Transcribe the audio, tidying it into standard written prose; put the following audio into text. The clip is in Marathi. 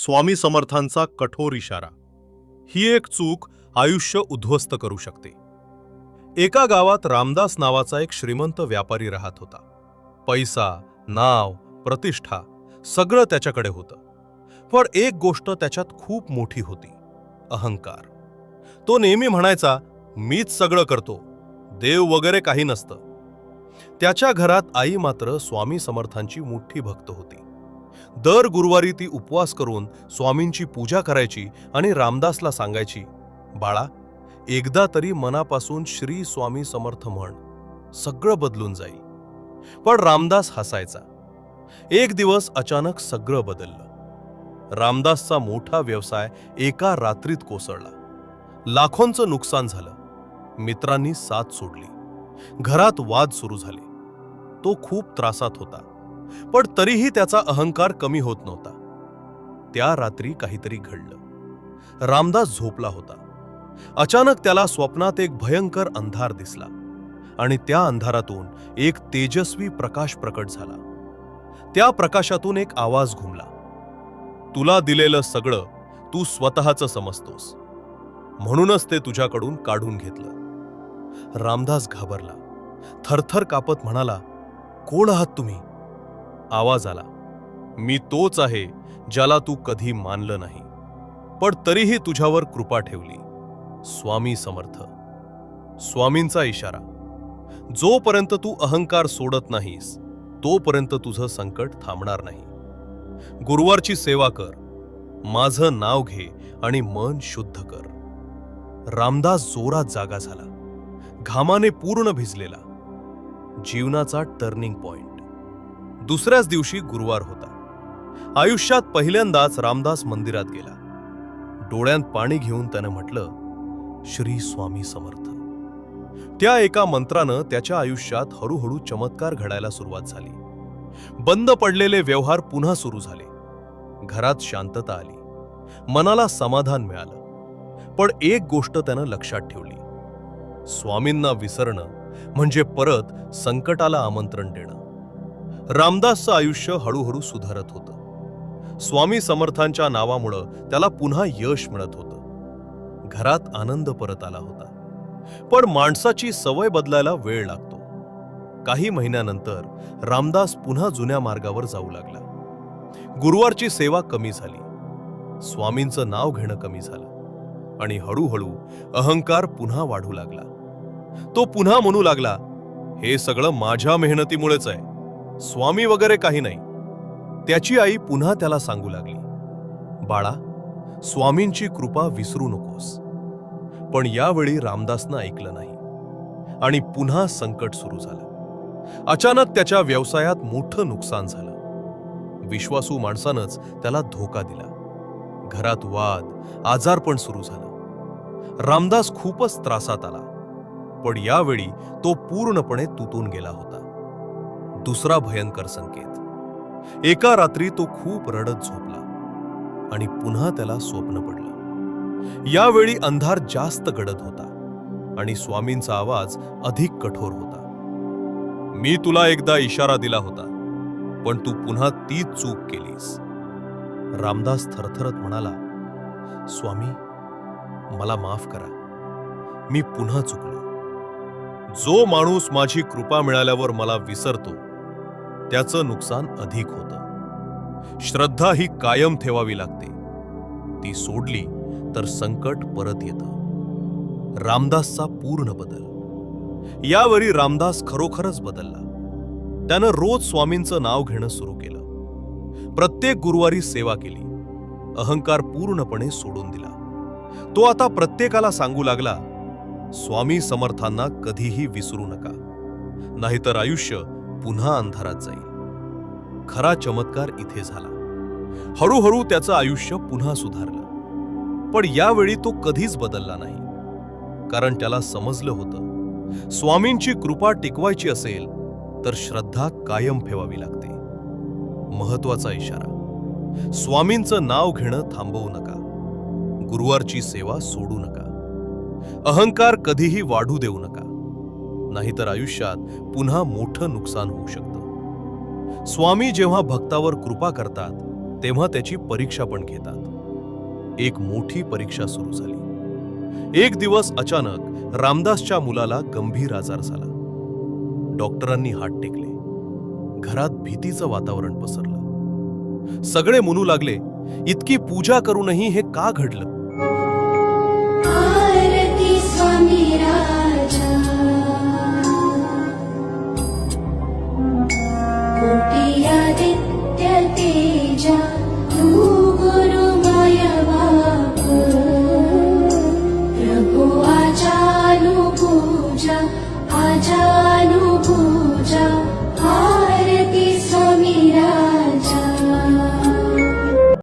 स्वामी समर्थांचा कठोर इशारा. ही एक चूक आयुष्य उद्ध्वस्त करू शकते. एका गावात रामदास नावाचा एक श्रीमंत व्यापारी राहत होता. पैसा, नाव, प्रतिष्ठा सगळं त्याच्याकडे होतं. पण एक गोष्ट त्याच्यात खूप मोठी होती, अहंकार. तो नेहमी म्हणायचा, मीच सगळं करतो, देव वगैरे काही नसतं. त्याच्या घरात आई मात्र स्वामी समर्थांची मोठी भक्त होती. दर गुरुवारी ती उपवास करून स्वामींची पूजा करायची आणि रामदासला सांगायची, बाळा, एकदा तरी मनापासून श्री स्वामी समर्थ म्हण, सगळं बदलून जाईल. पण रामदास हसायचा. एक दिवस अचानक सगळं बदललं. रामदासचा मोठा व्यवसाय एका रात्रीत कोसळला. लाखोंचं नुकसान झालं. मित्रांनी साथ सोडली. घरात वाद सुरू झाले. तो खूप त्रासात होता, पण तरीही त्याचा अहंकार कमी होत नव्हता. त्या रात्री काहीतरी घडलं. रामदास झोपला होता. अचानक त्याला स्वप्नात एक भयंकर अंधार दिसला आणि त्या अंधारातून एक तेजस्वी प्रकाश प्रकट झाला. त्या प्रकाशातून एक आवाज घुमला, तुला दिलेलं सगळं तू स्वतःचं समजतोस, म्हणूनच ते तुझ्याकडून काढून घेतलं. रामदास घाबरला. थरथर कापत म्हणाला, कोण आहात तुम्ही? आवाज आला, मी तोच आहे ज्याला तू कधी मानलं नाही, पण तरीही तुझ्यावर कृपा ठेवली, स्वामी समर्थ. स्वामींचा इशारा. जोपर्यंत तू अहंकार सोडत नाहीस, तोपर्यंत तुझं संकट थांबणार नाही. गुरुवारची सेवा कर, माझं नाव घे आणि मन शुद्ध कर. रामदास जोरात जागा झाला, घामाने पूर्ण भिजलेला. जीवनाचा टर्निंग पॉइंट. दुसऱ्याच दिवशी गुरुवार होता. आयुष्यात पहिल्यांदाच रामदास मंदिरात गेला. डोळ्यात पाणी घेऊन त्यानं म्हटलं, श्री स्वामी समर्थ. त्या एका मंत्रानं त्याच्या आयुष्यात हळूहळू चमत्कार घडायला सुरुवात झाली. बंद पडलेले व्यवहार पुन्हा सुरू झाले. घरात शांतता आली. मनाला समाधान मिळालं. पण एक गोष्ट त्यानं लक्षात ठेवली, स्वामींना विसरणं म्हणजे परत संकटाला आमंत्रण देणं. रामदासचं आयुष्य हळूहळू सुधारत होतं. स्वामी समर्थांच्या नावामुळं त्याला पुन्हा यश मिळत होतं. घरात आनंद परत आला होता. पण माणसाची सवय बदलायला वेळ लागतो. काही महिन्यानंतर रामदास पुन्हा जुन्या मार्गावर जाऊ लागला. गुरुवारची सेवा कमी झाली. स्वामींचं नाव घेणं कमी झालं आणि हळूहळू अहंकार पुन्हा वाढू लागला. तो पुन्हा म्हणू लागला, हे सगळं माझ्या मेहनतीमुळेच आहे, स्वामी वगैरे काही नाही. त्याची आई पुन्हा त्याला सांगू लागली, बाळा, स्वामींची कृपा विसरू नकोस. पण यावेळी रामदासनं ऐकलं नाही आणि पुन्हा संकट सुरू झालं. अचानक त्याच्या व्यवसायात मोठं नुकसान झालं. विश्वासू माणसानंच त्याला धोका दिला. घरात वाद, आजारपण सुरू झालं. रामदास खूपच त्रासात आला. पण यावेळी तो पूर्णपणे तुटून गेला होता. दुसरा भयंकर संकेत. एका रात्री तो खूप रडत झोपला आणि पुन्हा त्याला स्वप्न पडलं. यावेळी अंधार जास्त गडद होता आणि स्वामींचा आवाज अधिक कठोर होता. मी तुला एकदा इशारा दिला होता, पण तू पुन्हा तीच चूक केलीस. रामदास थरथरत म्हणाला, स्वामी, मला माफ करा, मी पुन्हा चुकलो. जो माणूस माझी कृपा मिळाल्यावर मला विसरतो, त्याचं नुकसान अधिक होतं. श्रद्धा ही कायम ठेवावी लागते. ती सोडली तर संकट परत येतं. रामदासचा पूर्ण बदल. यावेळी रामदास खरोखरच बदलला. त्यानं रोज स्वामींचं नाव घेणं सुरू केलं. प्रत्येक गुरुवारी सेवा केली. अहंकार पूर्णपणे सोडून दिला. तो आता प्रत्येकाला सांगू लागला, स्वामी समर्थांना कधीही विसरू नका, नाहीतर आयुष्य पुन्हा अंधारात जाईल. खरा चमत्कार इथे झाला. हळूहळू त्याचं आयुष्य पुन्हा सुधारलं. पण यावेळी तो कधीच बदलला नाही, कारण त्याला समजलं होतं, स्वामींची कृपा टिकवायची असेल तर श्रद्धा कायम ठेवावी लागते. महत्वाचा इशारा. स्वामींचं नाव घेणं थांबवू नका. गुरुवारची सेवा सोडू नका. अहंकार कधीही वाढू देऊ नका, नाहीतर आयुष्यात पुन्हा मोठं नुकसान होऊ शकतं. स्वामी जेव्हा भक्तावर कृपा करतात, तेव्हा त्याची परीक्षा पण घेतात. एक मोठी परीक्षा सुरू झाली. एक दिवस अचानक रामदासच्या मुलाला गंभीर आजार झाला. डॉक्टरांनी हात टेकले. घरात भीतीचं वातावरण पसरलं. सगळे म्हणू लागले, इतकी पूजा करूनही हे का घडलं? आरती स्वामी राम